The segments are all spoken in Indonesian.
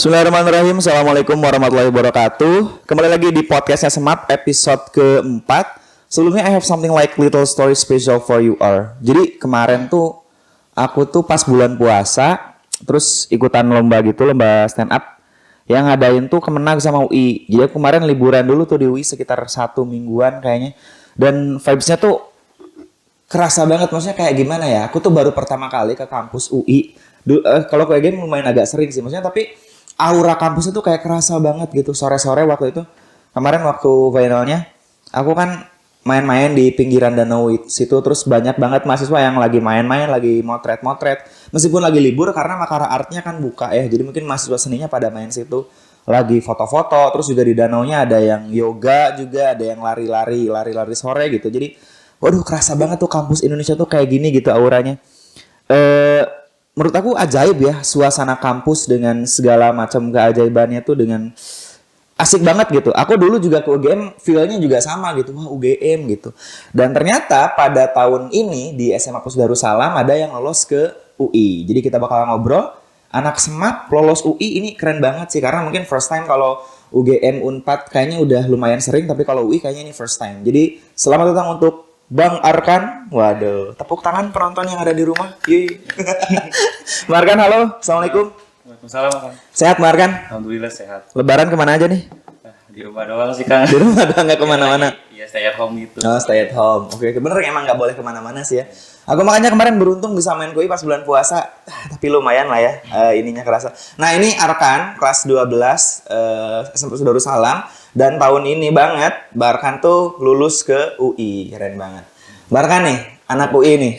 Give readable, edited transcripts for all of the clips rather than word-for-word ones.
Bismillahirrahmanirrahim. Assalamualaikum warahmatullahi wabarakatuh. Kembali lagi di podcastnya Semat episode keempat. Sebelumnya I have something like little story special for you all. Jadi kemarin tuh aku tuh pas bulan puasa terus ikutan lomba gitu, lomba stand up yang ngadain tuh Kemenag sama UI. Jadi aku kemarin liburan dulu tuh di UI sekitar 1 mingguan kayaknya. Dan vibes-nya tuh kerasa banget, maksudnya kayak gimana ya? Aku tuh baru pertama kali ke kampus UI. Kalau kayak game lumayan agak sering sih, maksudnya tapi aura kampus itu kayak kerasa banget gitu. Sore-sore waktu itu, kemarin waktu finalnya, aku kan main-main di pinggiran danau situ, terus banyak banget mahasiswa yang lagi main-main, lagi motret-motret. Meskipun lagi libur karena Makara Artnya kan buka ya, jadi mungkin mahasiswa seninya pada main situ. Lagi foto-foto, terus juga di danaunya ada yang yoga juga, ada yang lari-lari sore gitu. Jadi, waduh kerasa banget tuh kampus Indonesia tuh kayak gini gitu auranya. Menurut aku ajaib ya suasana kampus dengan segala macam keajaibannya tuh dengan asik banget gitu. Aku dulu juga ke UGM feel-nya juga sama gitu. Wah UGM gitu. Dan ternyata pada tahun ini di SMA Pus Darussalam ada yang lolos ke UI. Jadi kita bakal ngobrol. Anak Semat lolos UI ini keren banget sih. Karena mungkin first time kalau UGM Unpad kayaknya udah lumayan sering. Tapi kalau UI kayaknya ini first time. Jadi selamat datang untuk Bang Arkan. Waduh, tepuk tangan penonton yang ada di rumah. Yeay. Bang Arkan, halo. Assalamualaikum. Waalaikumsalam, Kang. Sehat, Bang Arkan? Alhamdulillah sehat. Lebaran kemana aja nih? Di rumah doang sih, Kang. Di rumah doang, nggak kemana-mana? Iya, stay at home gitu. Oh, stay at home. Oke, bener emang nggak boleh kemana-mana sih ya. Aku makanya kemarin beruntung bisa main kui pas bulan puasa. Tapi lumayan lah ya, ininya kerasa. Nah, ini Arkan, kelas 12, SMP Darussalam. Dan tahun ini banget, Bang Arkan tuh lulus ke UI. Keren banget. Bang Arkan nih, anak UI nih.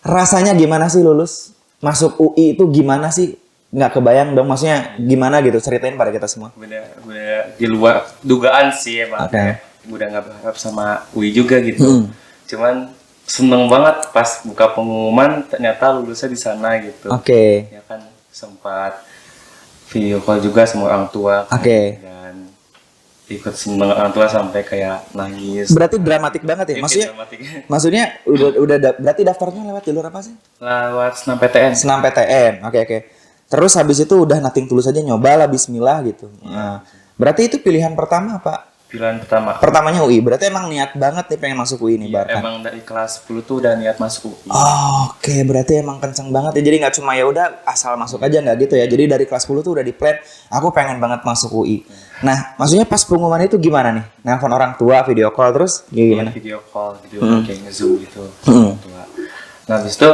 Rasanya gimana sih lulus? Masuk UI itu gimana sih? Nggak kebayang dong, maksudnya gimana gitu? Ceritain pada kita semua. Udah di luar dugaan sih emang. Oke. Udah nggak berharap sama UI juga gitu. Cuman seneng banget pas buka pengumuman ternyata lulusnya di sana gitu. Oke. Ya kan sempat video call juga sama orang tua. Kan? Oke. Dan ikut seneng orang tua sampai kayak nangis. Berarti dramatik banget ya? Maksudnya berarti daftarnya lewat jalur apa sih? Lewat Senam PTN. Senam PTN. Oke. Terus habis itu udah nothing tulus aja nyoba lah bismillah gitu. Nah, berarti itu pilihan pertama apa? Pilihan pertama. Pertamanya UI. Berarti emang niat banget nih pengen masuk UI nih, Iya, Barkan. emang dari kelas 10 tuh udah niat masuk UI. Oh, oke, berarti emang kenceng banget ya. Jadi nggak cuma ya udah asal masuk aja nggak gitu ya. Jadi dari kelas 10 tuh udah di plan, aku pengen banget masuk UI. Nah, maksudnya pas pengumuman itu gimana nih? Nelfon orang tua, video call terus gimana? Video call kayak nge-zoom gitu. Orang tua. Nah, habis itu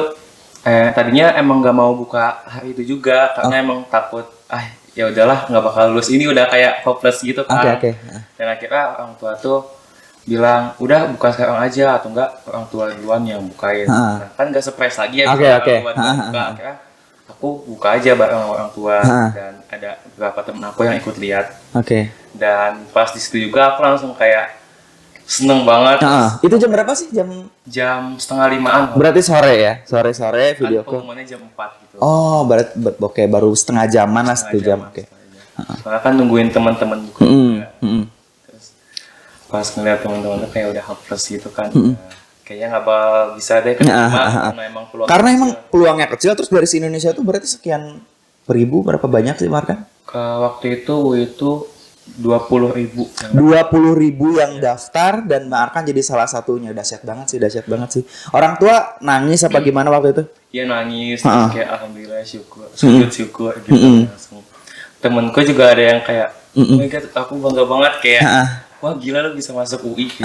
tadinya emang nggak mau buka hari itu juga karena emang takut ya udahlah nggak bakal lulus, ini udah kayak hopeless gitu kan. Oke. Dan akhirnya orang tua tuh bilang udah buka sekarang aja atau enggak orang tua duluan yang bukain. Nah, kan nggak surprise lagi ya. Oke. Buat buka. Akhirnya aku buka aja bareng sama orang tua dan ada beberapa temen aku yang ikut lihat. Oke. Dan pas di situ juga aku langsung kayak seneng banget. Itu jam berapa sih? Jam 4:30. Berarti sore ya? Sore video call. Pengumumannya jam 4 gitu. Oh, berarti oke, baru setengah jaman lah, 1 jam. Oke. Soalnya kan nungguin teman-teman juga. Terus pas ngeliat teman-teman tuh kayak udah hopeless gitu kan. Kayaknya nggak bakal bisa deh karena emang peluangnya kecil. Terus dari Indonesia tuh berarti sekian ribu, berapa banyak sih Markan? Waktu itu 20.000. 20.000 yang daftar dan Bang Arkan jadi salah satunya. Dahsyat banget sih. Orang tua nangis apa gimana waktu itu? Iya nangis, kayak alhamdulillah syukur gitu langsung. Temenku juga ada yang kayak, oh my God, aku bangga banget kayak, wah gila lu bisa masuk UI. Gitu.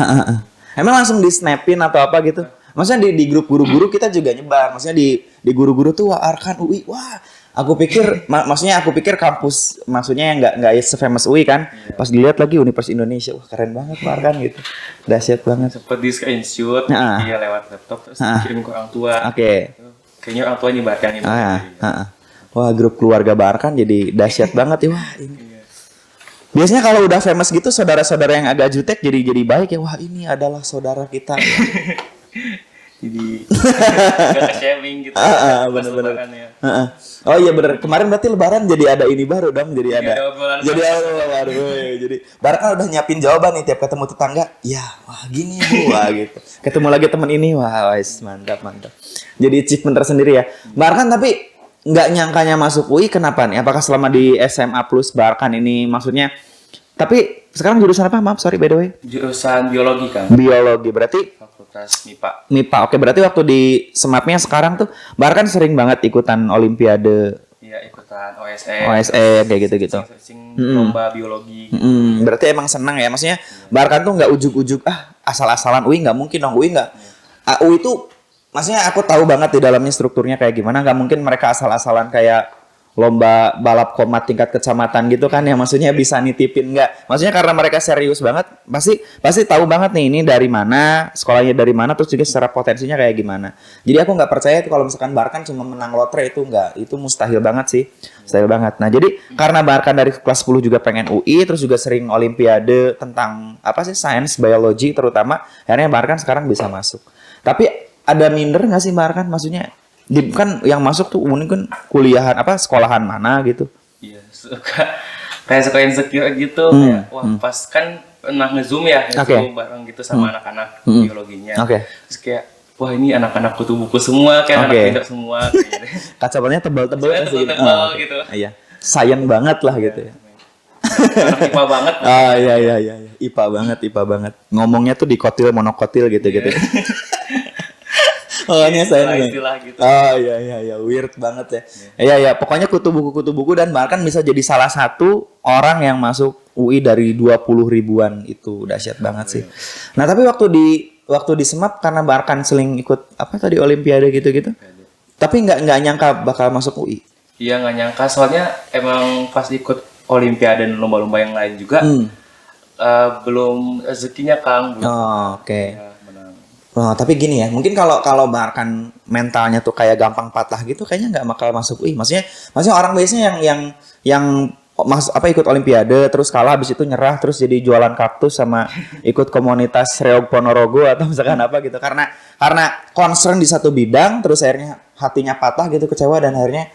Emang langsung di snapin atau apa gitu? Maksudnya di grup guru-guru kita juga nyebar. Maksudnya di guru-guru tuh wah Arkan UI, wah. Aku pikir kampus maksudnya yang nggak se-famous UI kan. Pas dilihat lagi Universitas Indonesia, wah keren banget Pak Arkan gitu. Dahsyat banget. Seperti screenshot dia lewat laptop terus kirim ke orang tua. Oke. Kayaknya orang tua nyebarkan ini. Wah, grup keluarga Bang Arkan jadi dahsyat banget ya. Wah, ini. Biasanya kalau udah famous gitu saudara-saudara yang agak jutek jadi baik ya. Wah, ini adalah saudara kita. Jadi gak shaming gitu. Bener-bener. Oh iya bener. Kemarin berarti Lebaran jadi ada ini baru dong. Jadi ada baru. Jadi Barkan udah nyiapin jawaban nih tiap ketemu tetangga. Ya, wah gini bu, wah gitu. Ketemu lagi teman ini, wah mantap. Jadi achievement tersendiri ya. Barkan tapi nggak nyangkanya masuk UI kenapa nih? Apakah selama di SMA plus Barkan ini maksudnya? Tapi sekarang jurusan apa? Maaf, sorry by the way. Jurusan biologi kan. Biologi berarti Fakultas MIPA. MIPA. Oke, berarti waktu di semapnya sekarang tuh Barkan sering banget ikutan olimpiade. Iya, ikutan OSE. OSE kayak gitu-gitu. Searching lomba biologi. Berarti emang senang ya, maksudnya Barkan tuh nggak ujuk-ujuk asal-asalan UI nggak mungkin dong, UI nggak. UI itu maksudnya aku tahu banget di dalamnya strukturnya kayak gimana, nggak mungkin mereka asal-asalan kayak lomba balap komat tingkat kecamatan gitu kan ya, maksudnya bisa nitipin nggak, maksudnya karena mereka serius banget pasti tahu banget nih ini dari mana, sekolahnya dari mana, terus juga secara potensinya kayak gimana. Jadi aku nggak percaya itu kalau misalkan Barkan cuma menang lotre, itu nggak, itu mustahil banget sih, mustahil banget. Nah jadi karena Barkan dari kelas 10 juga pengen UI, terus juga sering olimpiade tentang apa sih, sains, biologi terutama, akhirnya Barkan sekarang bisa masuk. Tapi ada minder nggak sih Barkan, maksudnya kan yang masuk tuh mungkin kuliahan apa, sekolahan mana gitu. Iya, suka insecure gitu. Kayak, wah pas kan pernah nge-zoom ya, nge-zoom bareng gitu sama anak-anak biologinya. Terus kayak, wah ini anak-anak kutu buku semua, kayak anak pintar semua. Gitu. Kacamatanya tebal-tebal tebal gitu. Iya, sayang banget lah gitu ya. Anak IPA banget. Iya. IPA banget. Ngomongnya tuh dikotil monokotil gitu. Oh, ini saya istilah gitu. Oh iya, weird banget ya. Iya, pokoknya kutu buku dan bahkan bisa jadi salah satu orang yang masuk UI dari 20 ribuan, itu dahsyat banget sih. Nah, tapi waktu di Semap karena Barkan seling ikut apa tadi, olimpiade gitu-gitu. Tapi nggak nyangka bakal masuk UI. Iya, nggak nyangka, soalnya emang pas ikut olimpiade dan lomba-lomba yang lain juga belum rezekinya Kang. Oh, oke. Ya, Oh, tapi gini ya, mungkin kalau Barkan mentalnya tuh kayak gampang patah gitu, kayaknya nggak bakal masuk UI. Maksudnya orang biasanya yang ikut olimpiade terus kalah, habis itu nyerah, terus jadi jualan kaktus sama ikut komunitas Reog Ponorogo atau misalkan apa gitu, karena concern di satu bidang, terus akhirnya hatinya patah gitu, kecewa, dan akhirnya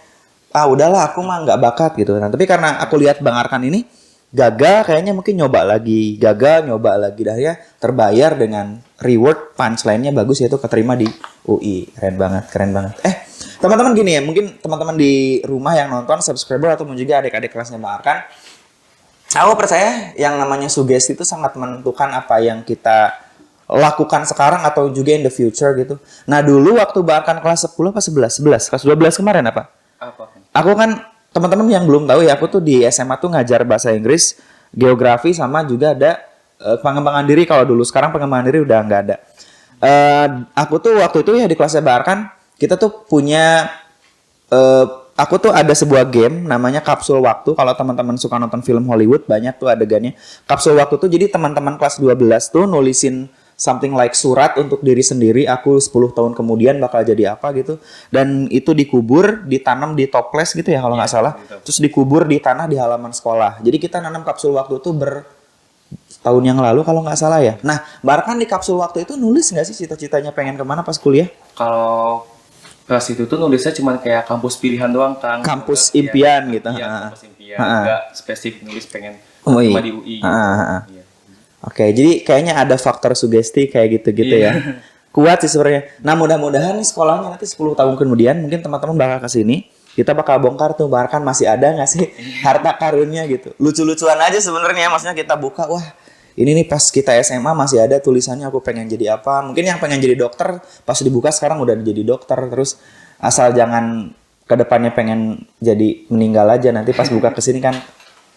udahlah aku mah nggak bakat gitu. Nah, tapi karena aku lihat Bang Arkan ini gagal, kayaknya mungkin nyoba lagi, dah ya, terbayar dengan reward, punchline-nya bagus, yaitu keterima di UI. Keren banget. Teman-teman gini ya, mungkin teman-teman di rumah yang nonton, subscriber ataupun juga adik-adik kelasnya Bang Arkan, aku percaya yang namanya sugesti itu sangat menentukan apa yang kita lakukan sekarang atau juga in the future gitu. Nah, dulu waktu Bang Arkan kelas 10 apa 11? Kelas 12 kemarin apa? Aku kan, teman-teman yang belum tahu ya, aku tuh di SMA tuh ngajar bahasa Inggris, geografi, sama juga ada pengembangan diri kalau dulu. Sekarang pengembangan diri udah nggak ada. Aku tuh waktu itu ya di kelasnya Barkan, kita tuh punya, aku tuh ada sebuah game namanya Kapsul Waktu. Kalau teman-teman suka nonton film Hollywood, banyak tuh adegannya. Kapsul Waktu tuh jadi teman-teman kelas 12 tuh nulisin something like surat untuk diri sendiri, aku 10 tahun kemudian bakal jadi apa gitu. Dan itu dikubur, ditanam di toples gitu ya kalau nggak salah. Gitu. Terus dikubur di tanah di halaman sekolah. Jadi kita nanam kapsul waktu itu tahun yang lalu kalau nggak salah ya. Nah, Barkan di kapsul waktu itu nulis nggak sih cita-citanya pengen kemana pas kuliah? Kalau pas itu tuh nulisnya cuma kayak kampus pilihan doang, Kang. Kampus impian gitu. Iya, kampus impian. Nggak spesifik nulis pengen cuma di UI. Iya. Oke, jadi kayaknya ada faktor sugesti kayak gitu-gitu ya. Kuat sih sebenarnya. Nah, mudah-mudahan nih sekolahnya nanti 10 tahun kemudian mungkin teman-teman bakal kesini. Kita bakal bongkar tuh Barkan masih ada nggak sih harta karunnya gitu. Lucu-lucuan aja sebenarnya, maksudnya kita buka, wah ini nih pas kita SMA masih ada tulisannya aku pengen jadi apa. Mungkin yang pengen jadi dokter pas dibuka sekarang udah jadi dokter. Terus asal jangan kedepannya pengen jadi meninggal aja, nanti pas buka kesini kan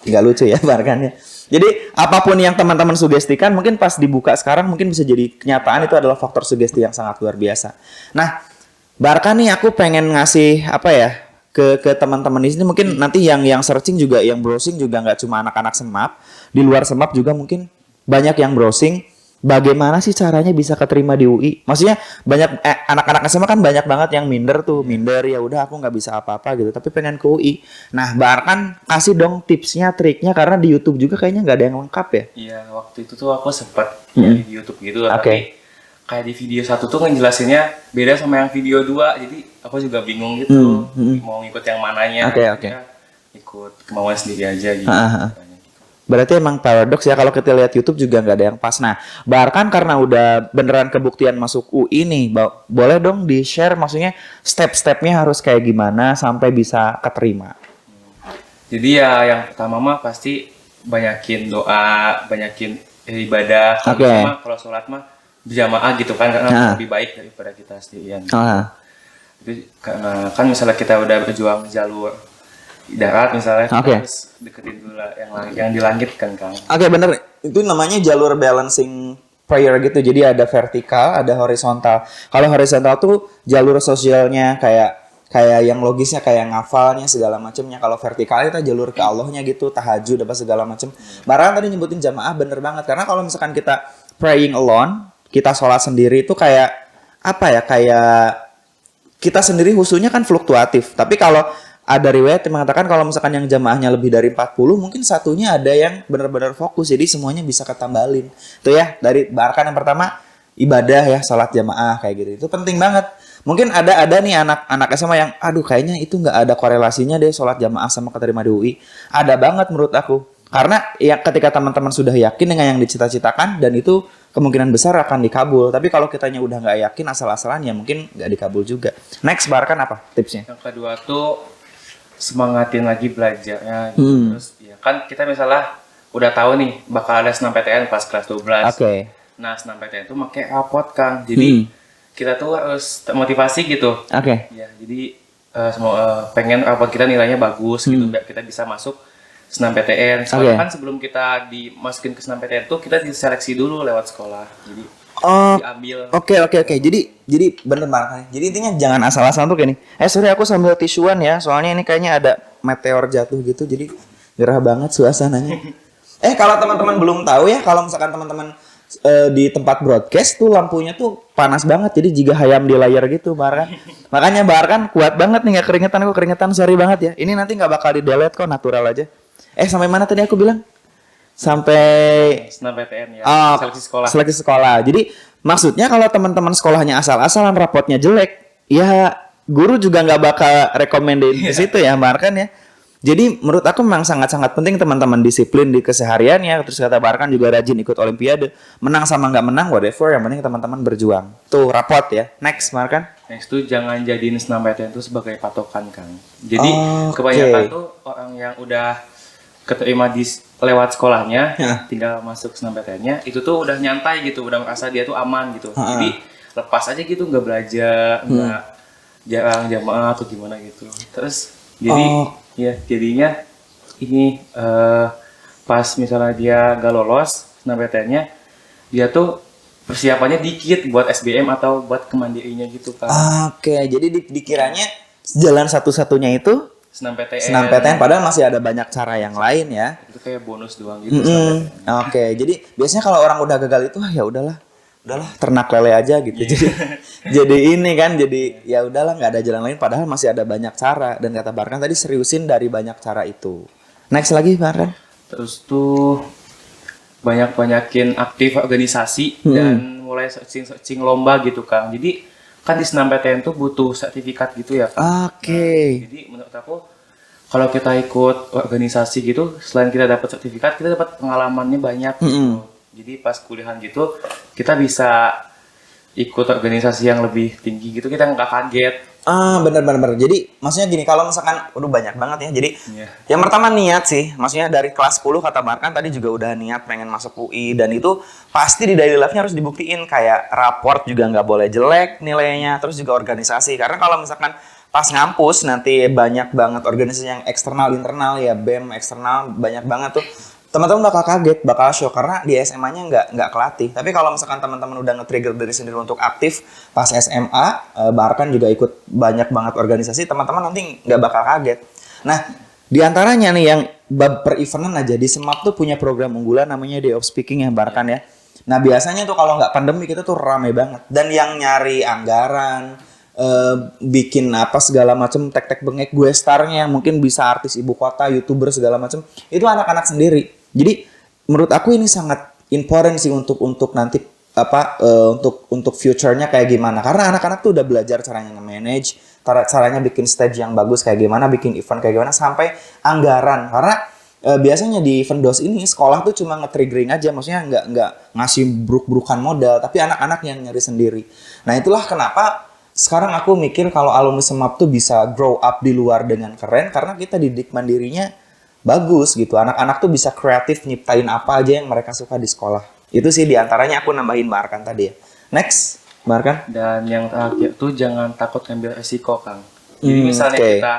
nggak lucu ya Barkannya. Jadi apapun yang teman-teman sugestikan mungkin pas dibuka sekarang mungkin bisa jadi kenyataan, itu adalah faktor sugesti yang sangat luar biasa. Nah, Barkan nih aku pengen ngasih apa ya ke teman-teman di sini, mungkin nanti yang searching juga, yang browsing juga nggak cuma anak-anak Semap, di luar Semap juga mungkin banyak yang browsing. Bagaimana sih caranya bisa keterima di UI? Maksudnya banyak anak-anak SMA kan banyak banget yang minder ya udah aku nggak bisa apa-apa gitu, tapi pengen ke UI. Nah, Barkan kasih dong tipsnya, triknya, karena di YouTube juga kayaknya nggak ada yang lengkap ya. Iya, waktu itu tuh aku sempat di YouTube gitu, tapi kayak di video 1 tuh ngejelasinnya beda sama yang video 2, jadi aku juga bingung gitu mau ngikut yang mananya. Oke. Ikut kemauan sendiri aja gitu. Berarti emang paradoks ya kalau kita lihat YouTube juga nggak ada yang pas. Nah, bahkan karena udah beneran kebuktian masuk UI nih, boleh dong di-share maksudnya step-stepnya harus kayak gimana sampai bisa keterima. Jadi ya yang pertama mah pasti banyakin doa, banyakin ibadah. Kalau Oke. sama kalau sholat mah berjamaah gitu kan karena lebih baik daripada kita sendirian. Itu karena kan misalnya kita udah berjuang jalur darat misalnya, kita harus deketin dulu lah yang di langit kan Kang. Oke, bener. Itu namanya jalur balancing prayer gitu. Jadi ada vertikal, ada horizontal. Kalau horizontal tuh jalur sosialnya kayak yang logisnya kayak ngafalnya segala macamnya. Kalau vertikal itu jalur ke Allahnya gitu, tahajud apa segala macam. Bahkan tadi nyebutin jamaah bener banget karena kalau misalkan kita praying alone, kita sholat sendiri itu kayak apa ya? Kayak kita sendiri husunya kan fluktuatif. Tapi kalau ada riwayat yang mengatakan kalau misalkan yang jamaahnya lebih dari 40, mungkin satunya ada yang benar-benar fokus. Jadi semuanya bisa ketambalin. Itu ya, dari bahkan yang pertama ibadah ya, salat jamaah kayak gitu. Itu penting banget. Mungkin ada nih anak SMA yang aduh kayaknya itu nggak ada korelasinya deh salat jamaah sama keterima di UI. Ada banget menurut aku. Karena ya ketika teman-teman sudah yakin dengan yang dicita-citakan dan itu kemungkinan besar akan dikabul. Tapi kalau kitanya udah nggak yakin asal-asalan ya mungkin nggak dikabul juga. Next, Barkan apa tipsnya? Yang kedua tuh semangatin lagi belajarnya gitu. Terus ya kan kita misalnya udah tahu nih bakal ada SNMPTN pas kelas 12. Nah, SNMPTN itu pakai rapot Kang. Jadi kita tuh harus motivasi gitu. Ya, jadi pengen rapot kita nilainya bagus gitu biar kita bisa masuk SNMPTN. Soalnya kan sebelum kita dimasukin ke SNMPTN tuh kita diseleksi dulu lewat sekolah. Jadi diambil. Oke. Jadi bener banget. Jadi intinya jangan asal-asalan tuh kayak nih. Sorry aku sambil tisuan ya. Soalnya ini kayaknya ada meteor jatuh gitu. Jadi gerah banget suasananya. Kalau teman-teman belum tahu ya, kalau misalkan teman-teman di tempat broadcast tuh lampunya tuh panas banget. Jadi jika hayam di layar gitu, Barkan. Makanya Barkan kuat banget nih, nggak keringetan. Aku keringetan, sorry banget ya. Ini nanti nggak bakal di delete kok, natural aja. Sampai mana tadi aku bilang? Sampai SNMPTN ya, seleksi sekolah. Jadi maksudnya kalau teman-teman sekolahnya asal-asalan rapotnya jelek, ya guru juga nggak bakal recommended di situ ya, Barkan ya. Jadi menurut aku memang sangat-sangat penting teman-teman disiplin di kesehariannya. Terus kata Barkan juga rajin ikut olimpiade. Menang sama nggak menang, whatever. Yang penting teman-teman berjuang. Tuh rapot ya. Next, Barkan. Next tuh jangan jadiin SNMPTN itu sebagai patokan Kang. Jadi kebanyakan tuh orang yang udah keterima lewat sekolahnya, tinggal masuk SNMPTN-nya, itu tuh udah nyantai gitu, udah merasa dia tuh aman gitu. Jadi lepas aja gitu, nggak belajar, nggak jarang jamaah atau gimana gitu. Terus jadi ya jadinya ini pas misalnya dia nggak lolos SNMPTN-nya, dia tuh persiapannya dikit buat SBM atau buat kemandirinya gitu kan. Jadi dikiranya jalan satu-satunya itu SNMPTN, padahal masih ada banyak cara yang lain ya. Itu kayak bonus doang gitu. Jadi biasanya kalau orang udah gagal itu udahlah ternak lele aja gitu. Jadi ini kan jadi ya udahlah nggak ada jalan lain padahal masih ada banyak cara dan kata Barkan tadi seriusin dari banyak cara itu. Next lagi Barkan. Terus tuh banyakin aktif organisasi dan mulai searching lomba gitu Kang. Jadi kan di SNMPTN tuh butuh sertifikat gitu ya. Jadi menurut aku kalau kita ikut organisasi gitu, selain kita dapat sertifikat, kita dapat pengalamannya banyak gitu. Jadi pas kuliahan gitu, kita bisa ikut organisasi yang lebih tinggi gitu, kita nggak kaget. Bener. Jadi maksudnya gini, kalau misalkan udah banyak banget ya. Jadi yang pertama niat sih. Maksudnya dari kelas 10 kata Barkan tadi juga udah niat pengen masuk UI. Dan itu pasti di daily life-nya harus dibuktiin. Kayak raport juga nggak boleh jelek nilainya. Terus juga organisasi. Karena kalau misalkan pas ngampus nanti banyak banget organisasi yang eksternal, internal ya. BEM, eksternal banyak banget tuh. Teman-teman bakal kaget, bakal shock karena di SMA-nya nggak kelatih. Tapi kalau misalkan teman-teman udah nge-trigger diri sendiri untuk aktif pas SMA, Barkan juga ikut banyak banget organisasi, teman-teman nanti nggak bakal kaget. Nah, di antaranya nih yang bab per eventan aja di SEMAP tuh punya program unggulan namanya Day of Speaking ya Barkan ya. Nah, biasanya tuh kalau nggak pandemi kita tuh rame banget. Dan yang nyari anggaran, bikin apa segala macam tek-tek bengek gue starnya mungkin bisa artis ibu kota, YouTuber segala macam, itu anak-anak sendiri. Jadi menurut aku ini sangat important sih untuk nanti untuk future-nya kayak gimana. Karena anak-anak tuh udah belajar caranya nge-manage, caranya bikin stage yang bagus kayak gimana, bikin event kayak gimana sampai anggaran. Karena biasanya di Vendos ini sekolah tuh cuma nge-triggering aja, maksudnya nggak ngasih bruk-brukan modal, tapi anak-anak yang nyari sendiri. Nah itulah kenapa sekarang aku mikir kalau alumni Semap tuh bisa grow up di luar dengan keren, karena kita didik mandirinya bagus gitu. Anak-anak tuh bisa kreatif nyiptain apa aja yang mereka suka di sekolah. Itu sih diantaranya aku nambahin Mbak Arkan tadi ya. Next, Mbak Arkan. Dan yang terakhir tuh jangan takut ngambil resiko, Kang. Jadi misalnya kita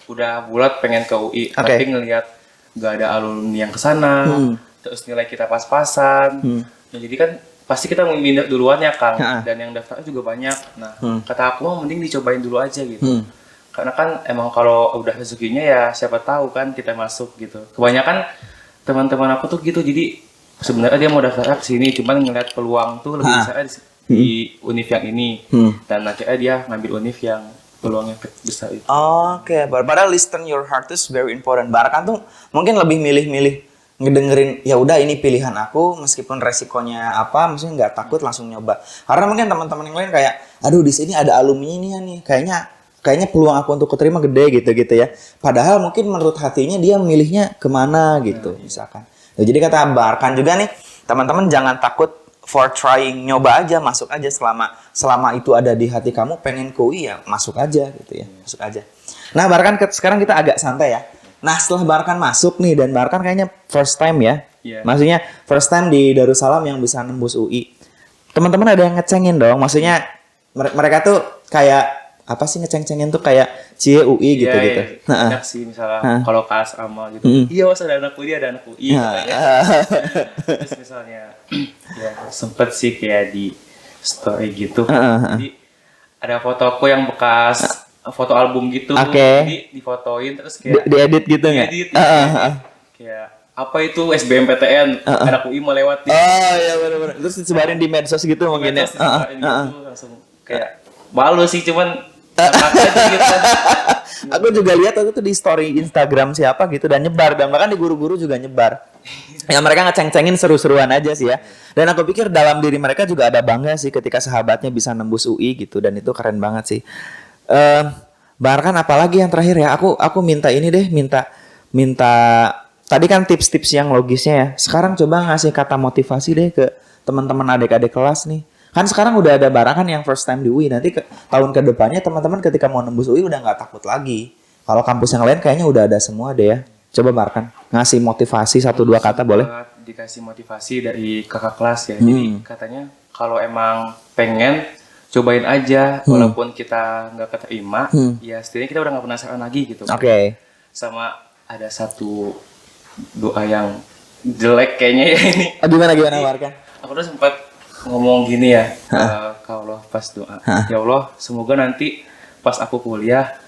udah bulat pengen ke UI, tapi ngelihat nggak ada alumni yang kesana, terus nilai kita pas-pasan. Ya, jadi kan pasti kita mau minder duluan ya, Kang. Dan yang daftarnya juga banyak. Nah, kata aku mah mending dicobain dulu aja gitu. Karena kan emang kalau udah rezekinya ya siapa tahu kan kita masuk gitu. Kebanyakan teman-teman aku tuh gitu, jadi sebenarnya dia mau daftar ke sini, cuman ngeliat peluang tuh lebih besar di univ yang ini. Dan akhirnya dia ngambil univ yang peluangnya besar itu. Oke, padahal listen your heart is very important. Bahkan tuh mungkin lebih milih-milih ngedengerin, ya udah ini pilihan aku meskipun resikonya apa, maksudnya nggak takut langsung nyoba. Karena mungkin teman-teman yang lain kayak, aduh di sini ada alumni ini nih, kayaknya peluang aku untuk keterima gede gitu ya. Padahal mungkin menurut hatinya dia milihnya kemana gitu, misalkan. Nah, jadi kata Barkan juga nih, teman-teman jangan takut for trying, nyoba aja, masuk aja selama itu ada di hati kamu pengen ke UI ya masuk aja gitu ya, masuk aja. Nah Barkan sekarang kita agak santai ya. Nah setelah Barkan masuk nih, dan Barkan kayaknya first time ya, maksudnya first time di Darussalam yang bisa nembus UI. Teman-teman ada yang ngecengin dong, maksudnya mereka tuh kayak apa sih ngeceng-cengin tuh kayak cie UI gitu-gitu. Banyak sih misalnya kalau ke asrama gitu. Iya was ada anak UI, ada anak UI. Terus misalnya ya sempet sih kayak di story gitu. Jadi ada fotoku yang bekas foto album gitu. Jadi difotoin terus kayak diedit gitu nggak? Diedit. Kayak apa itu SBMPTN anak UI mau lewat. Oh iya benar-benar. Terus disebarin di medsos gitu mungkin ya. Langsung kayak malu sih, cuman aku juga lihat aku tuh di story Instagram siapa gitu dan nyebar, dan bahkan di guru-guru juga nyebar. Ya mereka ngeceng-cengin seru-seruan aja sih ya. Dan aku pikir dalam diri mereka juga ada bangga sih ketika sahabatnya bisa nembus UI gitu, dan itu keren banget sih. Bahkan apalagi yang terakhir ya, aku minta ini deh, minta tadi kan tips-tips yang logisnya ya. Sekarang coba ngasih kata motivasi deh ke teman-teman adik-adik kelas nih. Kan sekarang udah ada Barkan yang first time di UI. Nanti tahun ke depannya teman-teman ketika mau nembus UI udah nggak takut lagi. Kalau kampus yang lain kayaknya udah ada semua deh ya. Coba Barkan ngasih motivasi 1-2 kata boleh? Dikasih motivasi dari kakak kelas ya. Jadi katanya kalau emang pengen cobain aja, walaupun kita nggak keterima, ya setidaknya kita udah nggak penasaran lagi gitu. Oke. Sama ada satu doa yang jelek kayaknya ya ini. Gimana Barkan? Aku tuh sempat ngomong gini ya ke Allah pas doa. Ya Allah, semoga nanti pas aku kuliah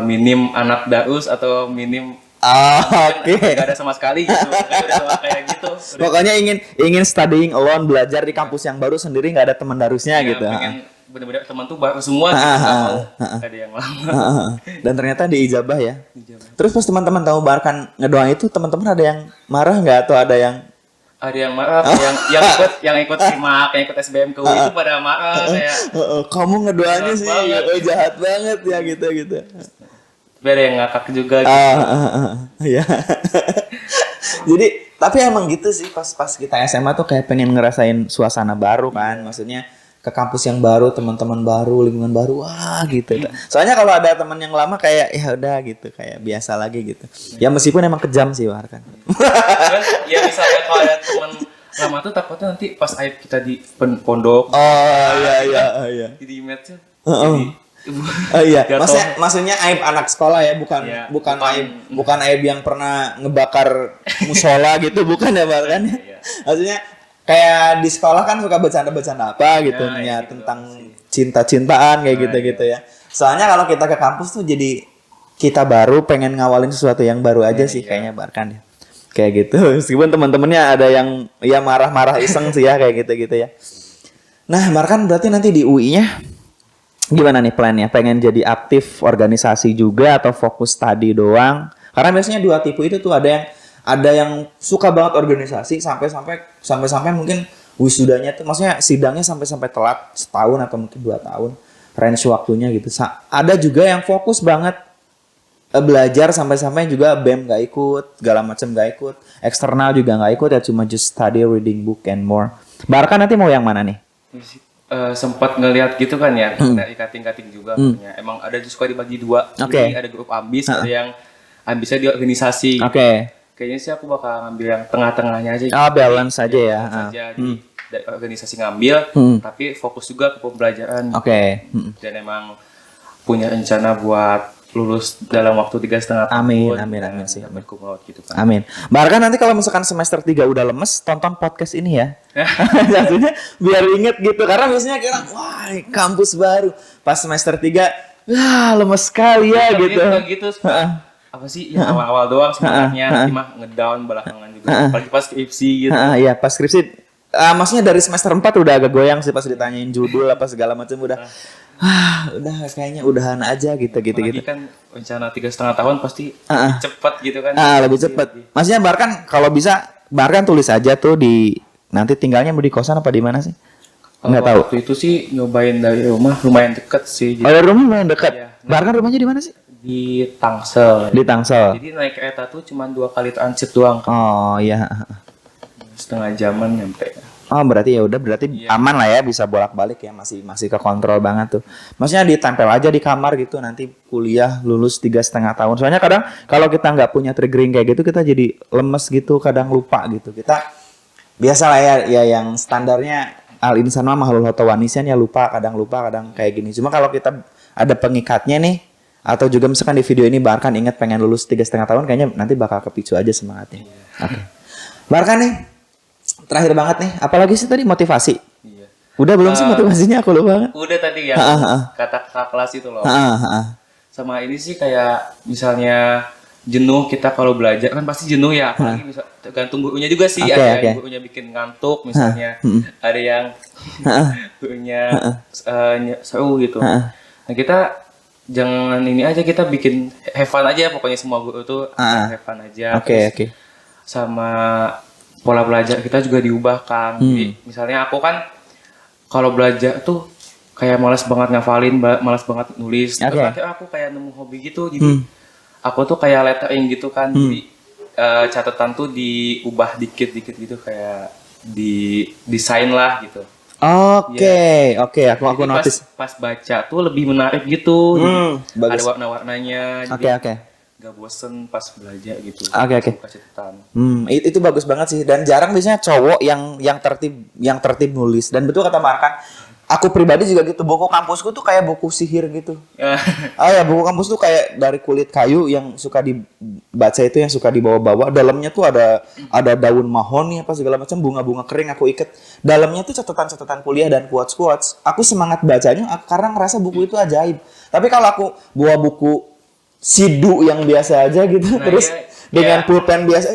minim anak darus atau minim gak ada sama sekali gitu. Udah kayak gitu. Pokoknya ingin studying alone, belajar di kampus yang baru sendiri, nggak ada teman darusnya gitu. Pengen bener-bener teman tuh baru semua gitu, nggak mau ada yang lama. Dan ternyata diijabah ya. Terus pas teman-teman tahu Barkan ngedoain itu, teman-teman ada yang marah nggak atau ada yang marah, yang ikut simak, yang ikut SBM ke UI itu pada marah kayak kamu ngedoanya sih jahat banget ya gitu. Tapi ada yang ngakak juga gitu. Ya. Jadi tapi emang gitu sih, pas kita SMA tuh kayak pengen ngerasain suasana baru kan, maksudnya ke kampus yang baru, teman-teman baru, lingkungan baru, wah gitu. Soalnya kalau ada teman yang lama kayak ya udah gitu, kayak biasa lagi gitu. Ya meskipun emang kejam sih Barkan. Ya misalnya kalau ada teman lama tuh takutnya nanti pas aib kita di pondok. Iya. Di match-nya. Iya. Maksudnya aib anak sekolah ya, bukan aib yang pernah ngebakar musola gitu, bukan ya Barkan? Maksudnya kayak di sekolah kan suka bercanda-bercanda apa gitu ya tentang cinta-cintaan kayak gitu ya. Soalnya kalau kita ke kampus tuh jadi kita baru pengen ngawalin sesuatu yang baru aja sih kayaknya Barkan ya. Kayak gitu. Meskipun teman-temannya ada yang ya marah-marah iseng sih ya kayak gitu ya. Nah, Barkan berarti nanti di UI-nya gimana nih plannya? Pengen jadi aktif organisasi juga atau fokus study doang? Karena biasanya 2 tipe itu tuh, ada yang suka banget organisasi sampai mungkin wisudanya tuh, maksudnya sidangnya sampai telat setahun atau mungkin 2 tahun, range waktunya gitu. Ada juga yang fokus banget belajar sampai-sampai juga BEM gak ikut, segala macam gak ikut, eksternal juga gak ikut ya, cuma just study, reading book and more. Barkan nanti mau yang mana nih? Sempat ngelihat gitu kan ya, dari kating-kating juga punya. Emang ada suka dibagi dua. Oke. Jadi ada grup ambis, ada yang ambisnya di organisasi. Oke. Kayaknya sih aku bakal ngambil yang tengah-tengahnya aja. Balance aja ya. Balance aja. Jadi dari organisasi ngambil, tapi fokus juga ke pembelajaran. Oke. Dan emang punya rencana buat lulus dalam waktu 3,5 tahun. Amin sih. Amin. Gitu kan. Amin. Bahkan nanti kalau misalkan semester 3 udah lemes, tonton podcast ini ya. Jatuhnya biar inget gitu. Karena biasanya kira, wah kampus baru. Pas semester 3, lemes sekali ya gitu. Gitu. Apa sih yang awal-awal doang sebenarnya, nanti mah ngedown belakangan juga. Apalagi pas skripsi gitu. Iya, pas skripsi. Maksudnya dari semester 4 udah agak goyang sih pas ditanyain judul apa segala macam udah. Udah kayaknya udahan aja gitu. Apalagi kan rencana 3,5 tahun pasti cepet gitu kan. Lebih cepet. Maksudnya Barkan kalau bisa Barkan tulis aja tuh di nanti tinggalnya mau di kosan apa di mana sih? Enggak tahu. Waktu itu sih nyobain dari rumah lumayan deket sih. Oh, dari rumah lumayan dekat. Iya. Barkan rumahnya di mana sih? Di Tangsel. Di Tangsel. Jadi naik kereta tuh cuma 2 kali transit doang. Oh iya. Setengah jaman nyampe. Oh berarti aman lah ya, bisa bolak-balik ya, masih kekontrol banget tuh. Maksudnya ditempel aja di kamar gitu, nanti kuliah lulus 3,5 tahun. Soalnya kadang kalau kita nggak punya triggering kayak gitu kita jadi lemes gitu, kadang lupa gitu. Kita biasa lah ya yang standarnya al insan mah mahlul hatawanisian ya lupa kadang kayak gini. Cuma kalau kita ada pengikatnya nih, atau juga misalkan di video ini Barkan ingat pengen lulus 3,5 tahun, kayaknya nanti bakal kepicu aja semangatnya. Oke. Barkan nih, terakhir banget nih, apalagi sih tadi motivasi? Iya. Udah belum sih motivasinya, aku lupa banget. Udah tadi ya, kata kakak kelas itu loh. Sama ini sih kayak misalnya jenuh kita kalau belajar kan pasti jenuh ya, apalagi bisa tergantung gurunya juga sih. Ada yang gurunya bikin ngantuk misalnya, ada yang gurunya seru gitu. Nah kita jangan ini aja, kita bikin have fun aja, pokoknya semua guru tuh have fun aja. Oke. Sama pola belajar kita juga diubahkan. Jadi misalnya aku kan kalau belajar tuh kayak malas banget ngafalin, malas banget nulis. Terus akhirnya aku kayak nemu hobi gitu. Jadi aku tuh kayak lettering gitu kan. Jadi catatan tuh diubah dikit-dikit gitu, kayak di desain lah gitu. Oke, aku notice. Pas baca tuh lebih menarik gitu. Bagus. Ada warna-warnanya. Oke. Gak bosen pas belajar gitu. Oke. Itu bagus banget sih, dan jarang biasanya cowok yang tertib nulis. Dan betul kata Markan, aku pribadi juga gitu. Buku kampusku tuh kayak buku sihir gitu. Buku kampus tuh kayak dari kulit kayu yang suka dibaca itu, yang suka dibawa-bawa. Dalamnya tuh ada daun mahoni apa segala macam, bunga-bunga kering aku ikat. Dalamnya tuh catatan-catatan kuliah dan quotes-quotes. Aku semangat bacanya karena ngerasa buku itu ajaib. Tapi kalau aku bawa buku sidu yang biasa aja gitu, terus dengan pulpen biasa,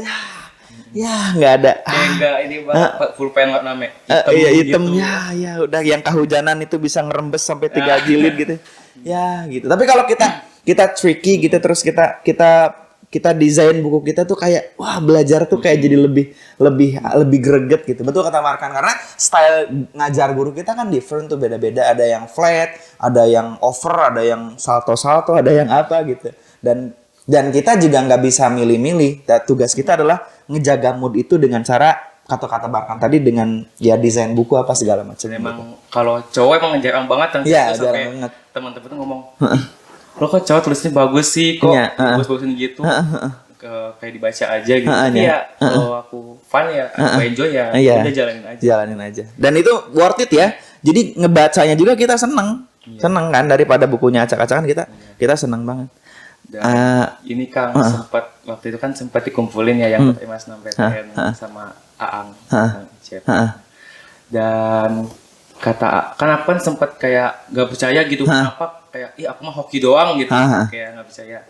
ya nggak ada. Enggak ini banget pulpen warna hitam gitu. Ya udah, yang kehujanan itu bisa ngerembes sampai 3 jilid gitu. Ya gitu. Tapi kalau kita tricky gitu, terus kita desain buku kita tuh kayak wah, belajar tuh kayak jadi lebih greget gitu. Betul kata Markan, karena style ngajar guru kita kan different tuh, beda-beda. Ada yang flat, ada yang over, ada yang salto-salto, ada yang apa gitu. Dan kita juga nggak bisa milih-milih. Tugas kita adalah ngejaga mood itu dengan cara kata-kata Barkan tadi, dengan ya desain buku apa segala macam. Emang kalau cowok emang jarang banget yang jarang banget. Teman-teman tuh ngomong, lo kok cowok tulisnya bagus sih, kok bagus-bagusin gitu, kayak dibaca aja gitu. Kalau aku fun ya, aku enjoy ya, udah jalanin aja. Dan itu worth it ya. Jadi ngebacanya juga kita seneng kan, daripada bukunya acak-acakan, kita seneng banget. Dan ini Kang waktu itu kan sempat dikumpulin ya yang Mas PTN sama Aang, Cep. Dan kata kan aku kan sempat kayak gak percaya gitu, kenapa kayak aku mah hoki doang gitu, kayak gak percaya.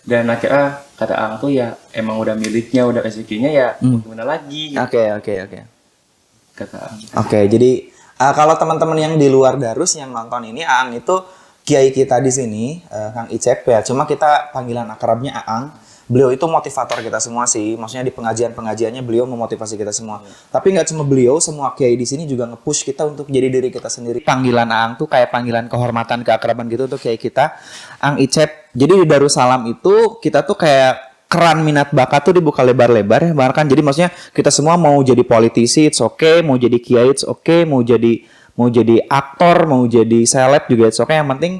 Dan akhirnya kata Aang tuh ya emang udah miliknya, udah rezekinya ya, gimana lagi gitu. Oke. Kata Aang. Oke, jadi kalau teman-teman yang di luar Darus yang nonton ini, Aang itu kiai kita di sini, Kang Icep ya. Cuma kita panggilan akrabnya Aang. beliau itu motivator kita semua sih. Maksudnya di pengajiannya beliau memotivasi kita semua. Tapi nggak cuma beliau, semua kiai di sini juga nge-push kita untuk jadi diri kita sendiri. Panggilan Aang tuh kayak panggilan kehormatan, keakraban gitu untuk kiai kita, Aang Icep. Jadi di Darussalam itu kita tuh kayak keran minat bakat tuh dibuka lebar-lebar ya, bahkan jadi maksudnya kita semua mau jadi politisi, it's okay, mau jadi kiai, it's okay, mau jadi aktor, mau jadi seleb juga it's okay. Yang penting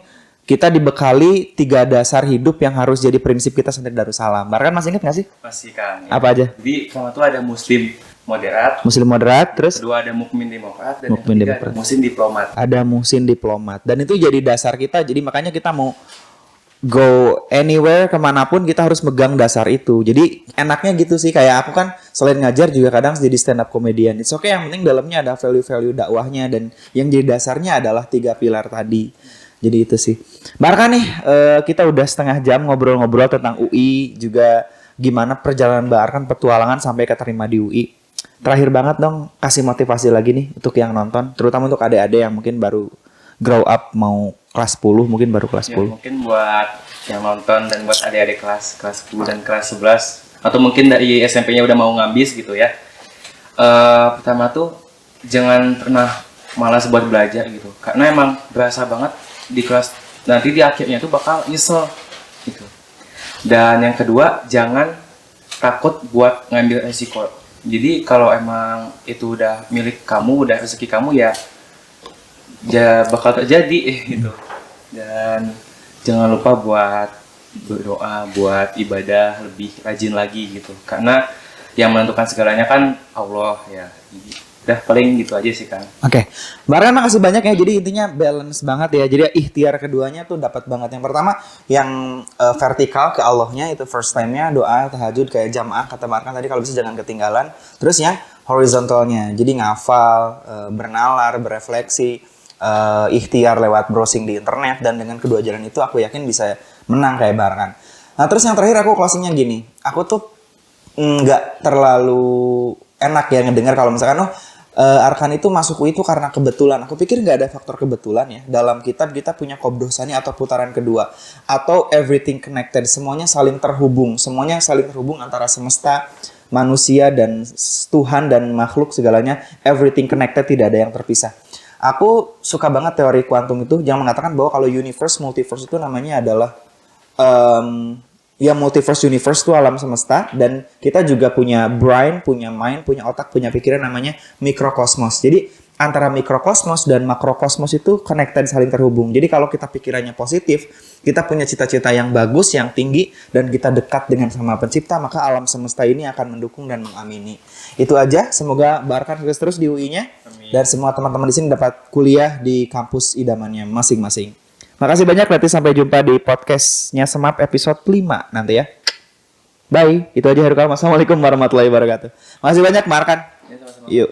kita dibekali 3 dasar hidup yang harus jadi prinsip kita sendiri Darussalam. Bahkan masih ingat nggak sih? Masih kan. Ya. Apa aja? Jadi pertama tuh ada muslim moderat, terus kedua ada mukmin demokrat, dan Mukmin yang ketiga demokrat. ada muhsin diplomat. ada muhsin diplomat. Dan itu jadi dasar kita, jadi makanya kita mau go anywhere, kemanapun kita harus megang dasar itu. Jadi enaknya gitu sih, kayak aku kan selain ngajar juga kadang jadi stand up comedian. It's okay, yang penting dalamnya ada value-value dakwahnya, dan yang jadi dasarnya adalah 3 pilar tadi. Jadi itu sih. Bahkan nih kita udah setengah jam ngobrol-ngobrol tentang UI, juga gimana perjalanan Bahkan petualangan sampai keterima di UI. Terakhir banget dong, kasih motivasi lagi nih untuk yang nonton, terutama untuk adik-adik yang mungkin baru grow up, mau kelas 10, mungkin baru kelas 10. Ya, mungkin buat yang nonton dan buat adik-adik kelas 10 dan kelas 11, atau mungkin dari SMP-nya udah mau ngabis gitu ya. Pertama tuh jangan pernah malas buat belajar gitu, karena emang berasa banget di kelas nanti di akhirnya tuh bakal nyesel gitu. Dan yang kedua, jangan takut buat ngambil resiko. Jadi kalau emang itu udah milik kamu, udah rezeki kamu, ya bakal terjadi gitu. Dan jangan lupa buat berdoa, buat ibadah lebih rajin lagi gitu, karena yang menentukan segalanya kan Allah ya. Udah paling gitu aja sih Kang. Oke, Bahkan makasih banyak ya. Jadi intinya balance banget ya. Jadi ikhtiar keduanya tuh dapat banget. Yang pertama yang vertikal ke Allahnya, itu first time-nya doa tahajud kayak jamaah kata Bahkan tadi, kalau bisa jangan ketinggalan. Terus yang horizontalnya, jadi ngafal, bernalar, berefleksi, ikhtiar lewat browsing di internet, dan dengan kedua jalan itu aku yakin bisa menang kayak Bahkan. Nah terus yang terakhir aku closing-nya gini. Aku tuh nggak terlalu enak ya ngedengar kalau misalkan Arkan itu masuk UI itu karena kebetulan. Aku pikir nggak ada faktor kebetulan ya. Dalam kitab kita punya Qobdosani atau putaran kedua, atau everything connected. Semuanya saling terhubung. Semuanya saling terhubung antara semesta, manusia, dan Tuhan dan makhluk segalanya. Everything connected, tidak ada yang terpisah. Aku suka banget teori kuantum itu yang mengatakan bahwa kalau multiverse itu namanya adalah ya universe itu alam semesta, dan kita juga punya brain, punya mind, punya otak, punya pikiran namanya mikrokosmos. Jadi antara mikrokosmos dan makrokosmos itu connected, saling terhubung. Jadi kalau kita pikirannya positif, kita punya cita-cita yang bagus, yang tinggi, dan kita dekat dengan sama pencipta, maka alam semesta ini akan mendukung dan mengamini. Itu aja, semoga Bahkan sukses terus di UI-nya, dan semua teman-teman di sini dapat kuliah di kampus idamannya masing-masing. Makasih banyak, berarti sampai jumpa di podcastnya Semap episode 5 nanti ya. Bye, itu aja Herukal. Assalamualaikum warahmatullahi wabarakatuh. Makasih banyak Bahkan. Ya, sama-sama. Yuk.